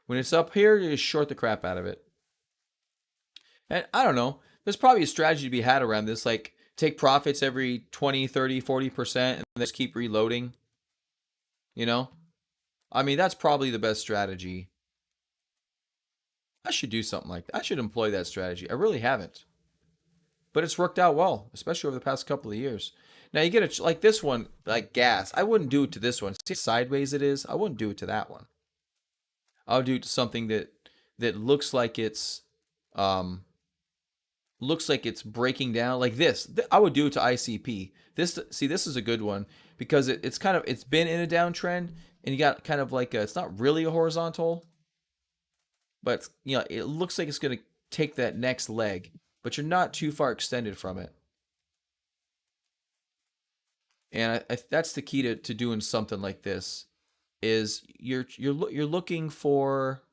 When it's up here, you just short the crap out of it. And I don't know. There's probably a strategy to be had around this. Like take profits every 20, 30, 40% and just keep reloading. You know? I mean, that's probably the best strategy. I should do something like that. I should employ that strategy. I really haven't. But it's worked out well, especially over the past couple of years. Now you get a like this one, like gas. I wouldn't do it to this one. See how sideways it is. I wouldn't do it to that one. I would do it to something that um looks like it's breaking down like this. I would do it to ICP. This is a good one because it's kind of it's been in a downtrend and you got kind of like it's not really a horizontal, but you know it looks like it's going to take that next leg, but you're not too far extended from it. And that's the key to doing something like this is you're looking for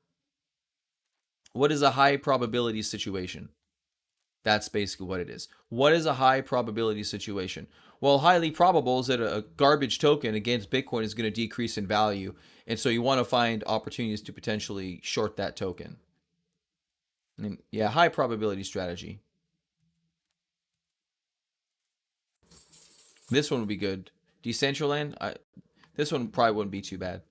what is a high probability situation. That's basically what it is. What is a high probability situation? Well, highly probable is that a garbage token against Bitcoin is going to decrease in value. And so you want to find opportunities to potentially short that token. And yeah, high probability strategy. This one would be good. Decentraland, this one probably wouldn't be too bad.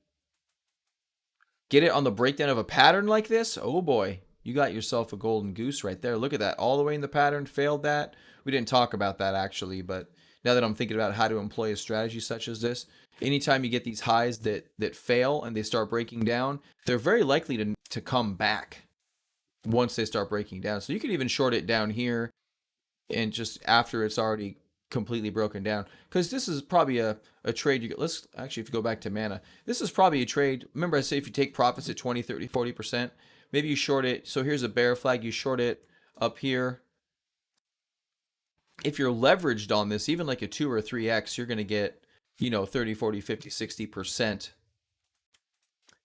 Get it on the breakdown of a pattern like this? Oh boy, you got yourself a golden goose right there. Look at that. All the way in the pattern, failed that. We didn't talk about that actually, but now that I'm thinking about how to employ a strategy such as this, anytime you get these highs that fail and they start breaking down, they're very likely to come back once they start breaking down. So you could even short it down here and just after it's already completely broken down, because this is probably a trade you get. Let's actually, if you go back to mana, this is probably a trade. Remember I say if you take profits at 20, 30, 40%, maybe you short it. So here's a bear flag, you short it up here. If you're leveraged on this, even like a 2 or 3x, you're going to get, 30, 40, 50, 60%.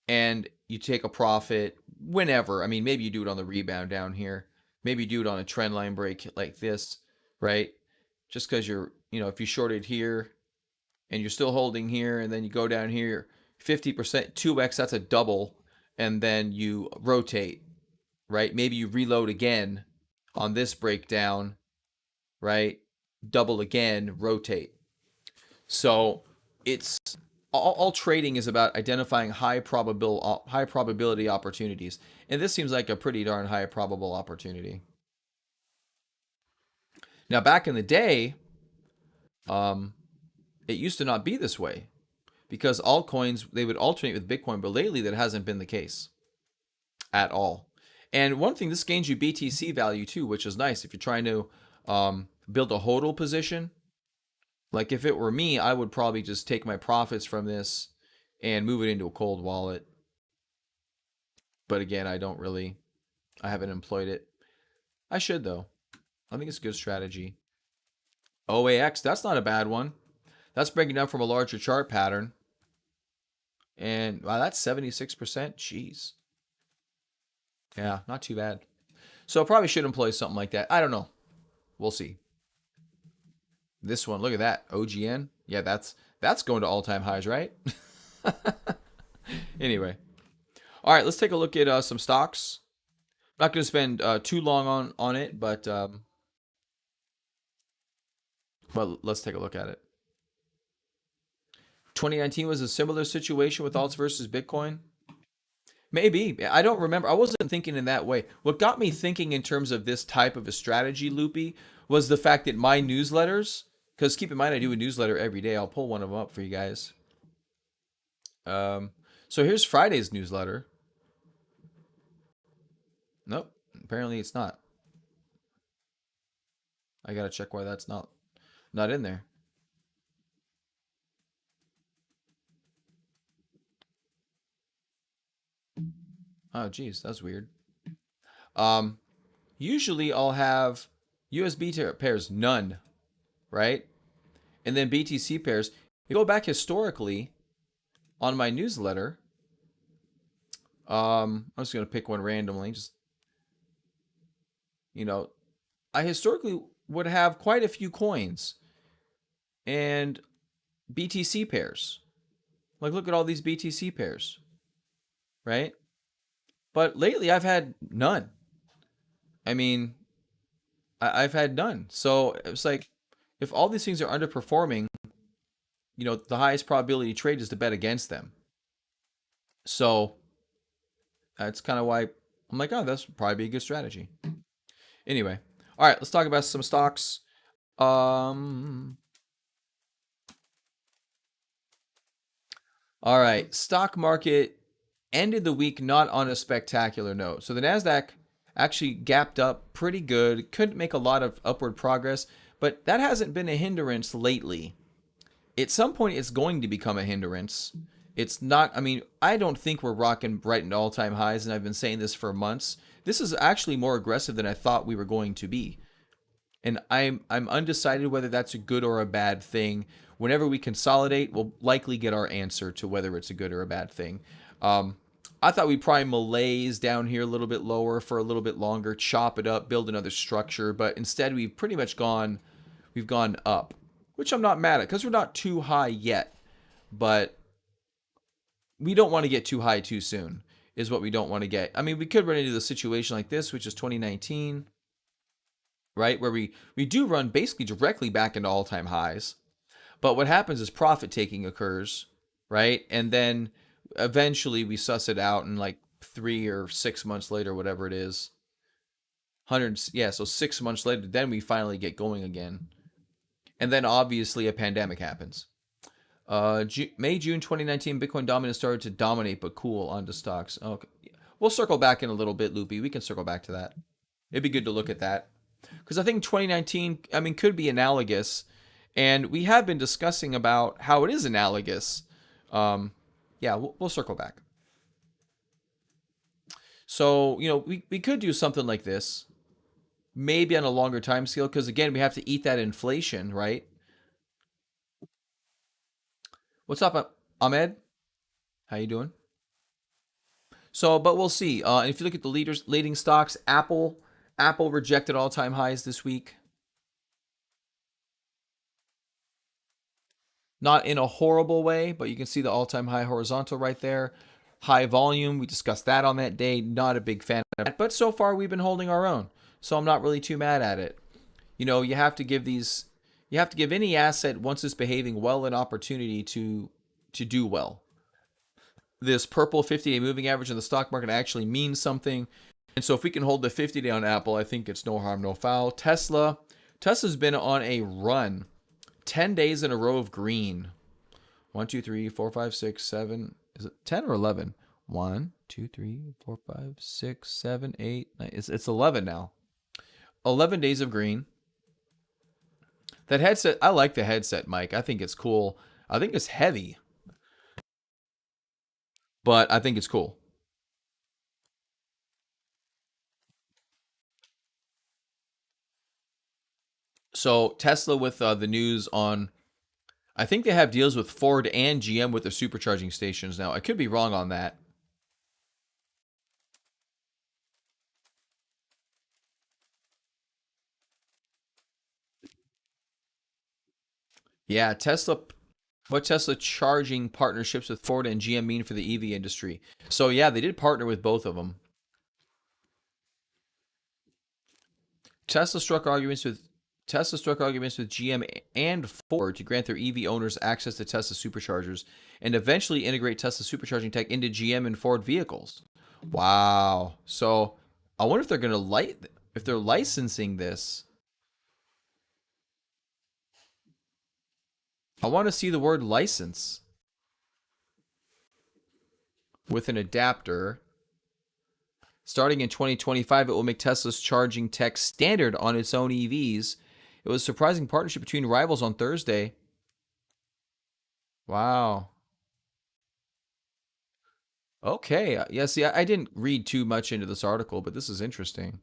And you take a profit whenever. I mean, maybe you do it on the rebound down here. Maybe you do it on a trend line break like this, right? Just because if you shorted here and you're still holding here and then you go down here, 50%, 2x, that's a double. And then you rotate, right? Maybe you reload again on this breakdown, right? Double again, rotate. So it's all trading is about identifying high probability opportunities. And this seems like a pretty darn high probable opportunity. Now, back in the day, it used to not be this way because altcoins, they would alternate with Bitcoin, but lately that hasn't been the case at all. And one thing, this gains you BTC value too, which is nice if you're trying to build a HODL position. Like if it were me, I would probably just take my profits from this and move it into a cold wallet. But again, I haven't employed it. I should though. I think it's a good strategy. OAX, that's not a bad one. That's breaking down from a larger chart pattern. And wow, that's 76%. Jeez. Yeah, not too bad. So I probably should employ something like that. I don't know. We'll see. This one, look at that. OGN. Yeah, that's going to all-time highs, right? Anyway. All right, let's take a look at some stocks. Not going to spend too long on it, but let's take a look at it. 2019 was a similar situation with alts versus Bitcoin. Maybe. I don't remember. I wasn't thinking in that way. What got me thinking in terms of this type of a strategy, Loopy, was the fact that my newsletters, because keep in mind I do a newsletter every day. I'll pull one of them up for you guys. So here's Friday's newsletter. Nope. Apparently it's not. I got to check why that's not in there. Oh, geez, that's weird. Usually I'll have USB pairs, none, right? And then BTC pairs. You go back historically on my newsletter. I'm just going to pick one randomly. I historically would have quite a few coins and BTC pairs. Like, look at all these BTC pairs, right? But lately I've had none. I mean, I've had none. So it's like, if all these things are underperforming, the highest probability trade is to bet against them. So that's kind of why I'm like, oh, that's probably be a good strategy. Anyway, all right, let's talk about some stocks. Um, all right, stock market ended the week not on a spectacular note. So the Nasdaq actually gapped up pretty good, couldn't make a lot of upward progress, but that hasn't been a hindrance lately. At some point, it's going to become a hindrance. It's not, I mean, I don't think we're rocking right into all time highs, and I've been saying this for months. This is actually more aggressive than I thought we were going to be. And I'm undecided whether that's a good or a bad thing. Whenever we consolidate, we'll likely get our answer to whether it's a good or a bad thing. I thought we'd probably malaise down here a little bit lower for a little bit longer, chop it up, build another structure, but instead we've gone up, which I'm not mad at because we're not too high yet, but we don't want to get too high too soon is what we don't want to get. I mean, we could run into the situation like this, which is 2019, right? Where we do run basically directly back into all-time highs. But what happens is profit taking occurs, right? And then eventually we suss it out, and like 3 or 6 months later, whatever it is, 100, yeah, so 6 months later, then we finally get going again. And then obviously a pandemic happens. May, June 2019, Bitcoin dominance started to dominate, but cool onto stocks. Okay. We'll circle back in a little bit, Loopy. We can circle back to that. It'd be good to look at that. Because I think 2019, I mean, could be analogous. And we have been discussing about how it is analogous. Yeah, we'll circle back. So, you know, we could do something like this. Maybe on a longer time scale. Because, again, we have to eat that inflation, right? What's up, Ahmed? How you doing? So, but we'll see. If you look at the leading stocks, Apple rejected all-time highs this week. Not in a horrible way, but you can see the all-time high horizontal right there. High volume, we discussed that on that day. Not a big fan of that, but so far we've been holding our own. So I'm not really too mad at it. You know, you have to give any asset once it's behaving well an opportunity to do well. This purple 50-day moving average in the stock market actually means something. And so if we can hold the 50-day on Apple, I think it's no harm, no foul. Tesla's been on a run. 10 days in a row of green. 1, 2, 3, 4, 5, 6, 7. Is it 10 or 11? 1, 2, 3, 4, 5, 6, 7, 8, 9. It's 11 now. 11 days of green. That headset, I like the headset, Mike. I think it's cool. I think it's heavy, but I think it's cool. So Tesla with the news on, I think they have deals with Ford and GM with their supercharging stations now. I could be wrong on that. Yeah, what Tesla charging partnerships with Ford and GM mean for the EV industry? So yeah, they did partner with both of them. Tesla struck arguments with Tesla struck arguments with GM and Ford to grant their EV owners access to Tesla superchargers and eventually integrate Tesla supercharging tech into GM and Ford vehicles. Wow. So I wonder if they're going to if they're licensing this. I want to see the word license with an adapter. Starting in 2025, it will make Tesla's charging tech standard on its own EVs. It was a surprising partnership between rivals on Thursday. Wow. Okay. Yeah, see, I didn't read too much into this article, but this is interesting.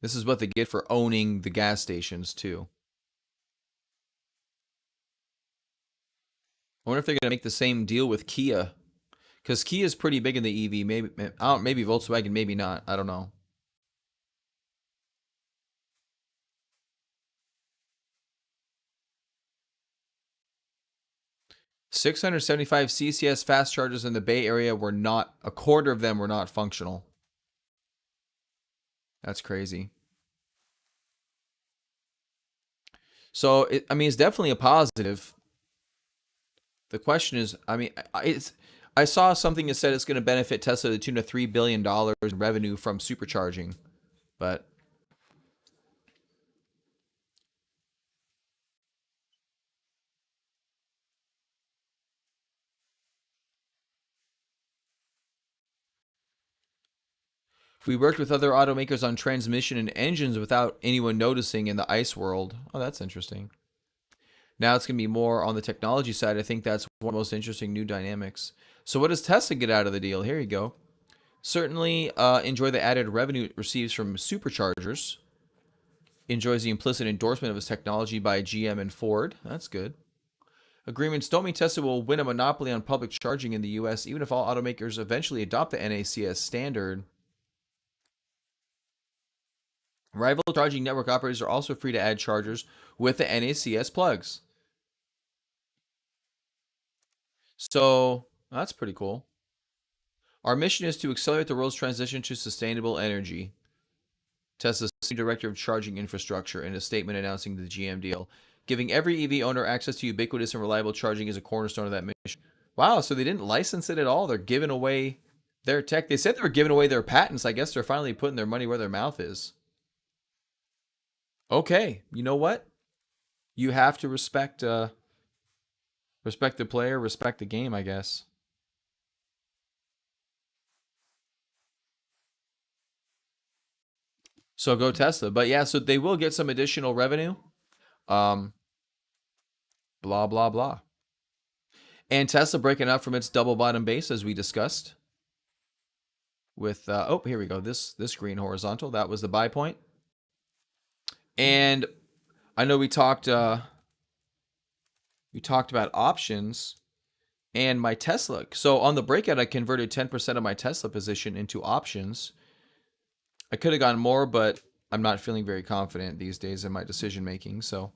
This is what they get for owning the gas stations, too. I wonder if they're going to make the same deal with Kia. Because Kia is pretty big in the EV. Maybe Volkswagen, maybe not. I don't know. 675 CCS fast chargers in the Bay Area were not, a quarter of them were not functional. That's crazy. So I mean, it's definitely a positive. The question is, I mean, I saw something that said it's going to benefit Tesla to the tune of $3 billion in revenue from supercharging, but we worked with other automakers on transmission and engines without anyone noticing in the ICE world. Oh, that's interesting. Now it's going to be more on the technology side. I think that's one of the most interesting new dynamics. So, what does Tesla get out of the deal? Here you go. Certainly enjoy the added revenue it receives from superchargers. Enjoys the implicit endorsement of its technology by GM and Ford. That's good. Agreements don't mean Tesla will win a monopoly on public charging in the US, even if all automakers eventually adopt the NACS standard. Rival charging network operators are also free to add chargers with the NACS plugs. So that's pretty cool. Our mission is to accelerate the world's transition to sustainable energy. Tesla's director of charging infrastructure in a statement announcing the GM deal. Giving every EV owner access to ubiquitous and reliable charging is a cornerstone of that mission. Wow, so they didn't license it at all. They're giving away their tech. They said they were giving away their patents. I guess they're finally putting their money where their mouth is. Okay, you know what? You have to respect the player, respect the game, I guess. So go Tesla. But yeah, so they will get some additional revenue. Um, blah blah blah. And Tesla breaking out from its double bottom base as we discussed. With oh, here we go. This green horizontal, that was the buy point. And I know we talked about options and my Tesla. So on the breakout, I converted 10% of my Tesla position into options. I could have gone more, but I'm not feeling very confident these days in my decision making. So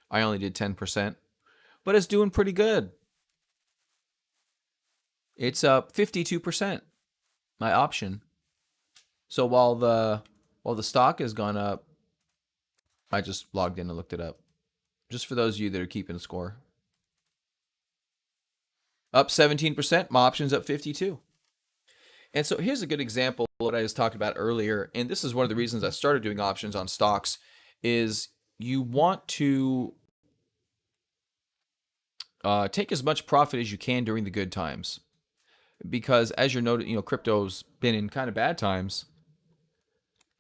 I only did 10%, but it's doing pretty good. It's up 52%, my option. So while the stock has gone up, I just logged in and looked it up. Just for those of you that are keeping score. Up 17%, my option's up 52. And so here's a good example of what I just talked about earlier. And this is one of the reasons I started doing options on stocks is you want to take as much profit as you can during the good times. Because as you're noting, crypto's been in kind of bad times.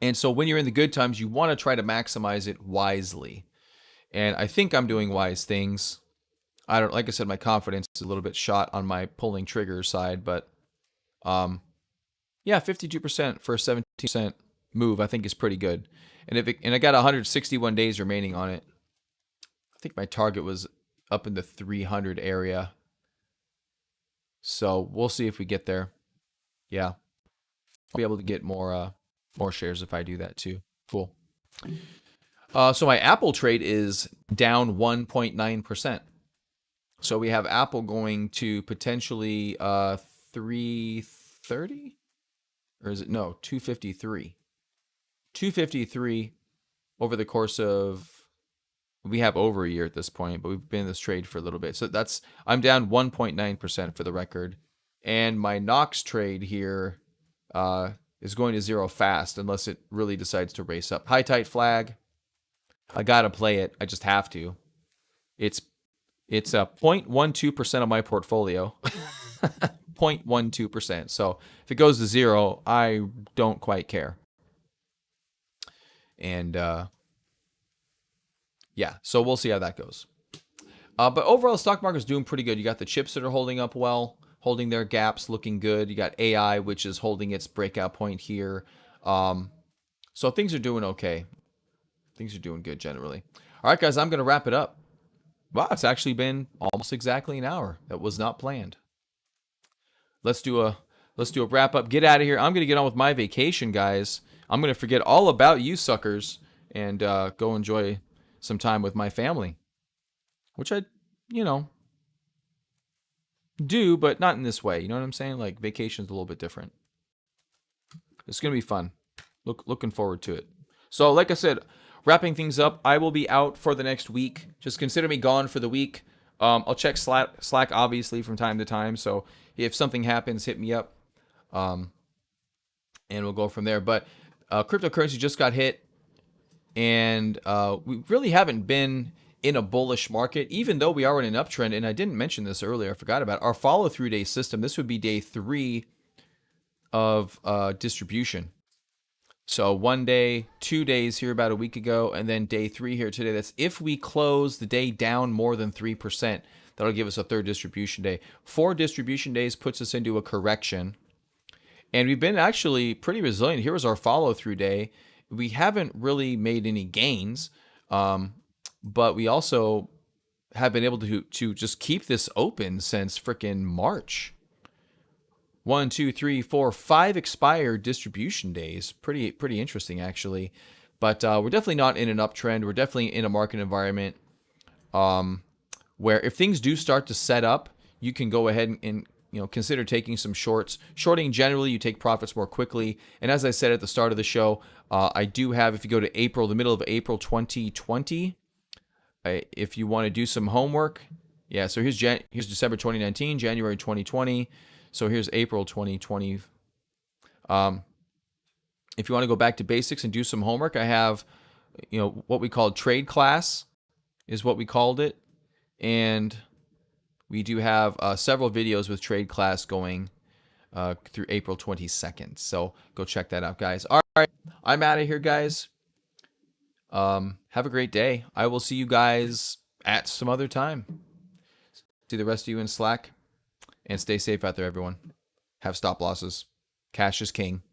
And so when you're in the good times, you want to try to maximize it wisely. And I think I'm doing wise things. I don't, like I said, my confidence is a little bit shot on my pulling trigger side, but yeah, 52% for a 17% move, I think is pretty good. And I got 161 days remaining on it. I think my target was up in the 300 area. So we'll see if we get there. Yeah, I'll be able to get more shares if I do that too. Cool. So my Apple trade is down 1.9%. So we have Apple going to potentially 330, or is it no 253? 253 over the course of, we have over a year at this point, but we've been in this trade for a little bit. So I'm down 1.9% for the record, and my Knox trade here is going to zero fast unless it really decides to race up. High tight flag. I gotta play it. I just have to. It's 0.12% of my portfolio. 0.12%. So if it goes to zero, I don't quite care. And yeah, so we'll see how that goes. But overall, the stock market is doing pretty good. You got the chips that are holding up well, holding their gaps, looking good. You got AI, which is holding its breakout point here. So things are doing okay. Things are doing good generally. All right, guys, I'm going to wrap it up. Wow, it's actually been almost exactly an hour. That was not planned. Let's do a wrap up. Get out of here. I'm going to get on with my vacation, guys. I'm going to forget all about you suckers and go enjoy some time with my family, which I, do, but not in this way. You know what I'm saying? Like vacation's a little bit different. It's going to be fun. Looking forward to it. So, like I said, wrapping things up, I will be out for the next week. Just consider me gone for the week. I'll check Slack obviously from time to time. So if something happens, hit me up, and we'll go from there. But cryptocurrency just got hit, and we really haven't been in a bullish market, even though we are in an uptrend. And I didn't mention this earlier. I forgot about our follow-through day system. This would be day 3 of distribution. So 1 day, 2 days here about a week ago, and then day 3 here today. That's if we close the day down more than 3%. That'll give us a 3rd distribution day. 4 distribution days puts us into a correction. And we've been actually pretty resilient. Here was our follow-through day. We haven't really made any gains, but we also have been able to just keep this open since freaking March. 1, 2, 3, 4, 5 expired distribution days. Pretty interesting, actually. But we're definitely not in an uptrend. We're definitely in a market environment where if things do start to set up, you can go ahead and consider taking some shorts. Shorting generally, you take profits more quickly. And as I said at the start of the show, I do have, if you go to April, the middle of April 2020, if you want to do some homework, yeah. So here's December 2019, January 2020. So here's April 2020. If you want to go back to basics and do some homework, I have, what we call trade class is what we called it. And we do have several videos with trade class going through April 22nd. So go check that out, guys. All right. I'm out of here, guys. Have a great day. I will see you guys at some other time. See the rest of you in Slack. And stay safe out there, everyone. Have stop losses. Cash is king.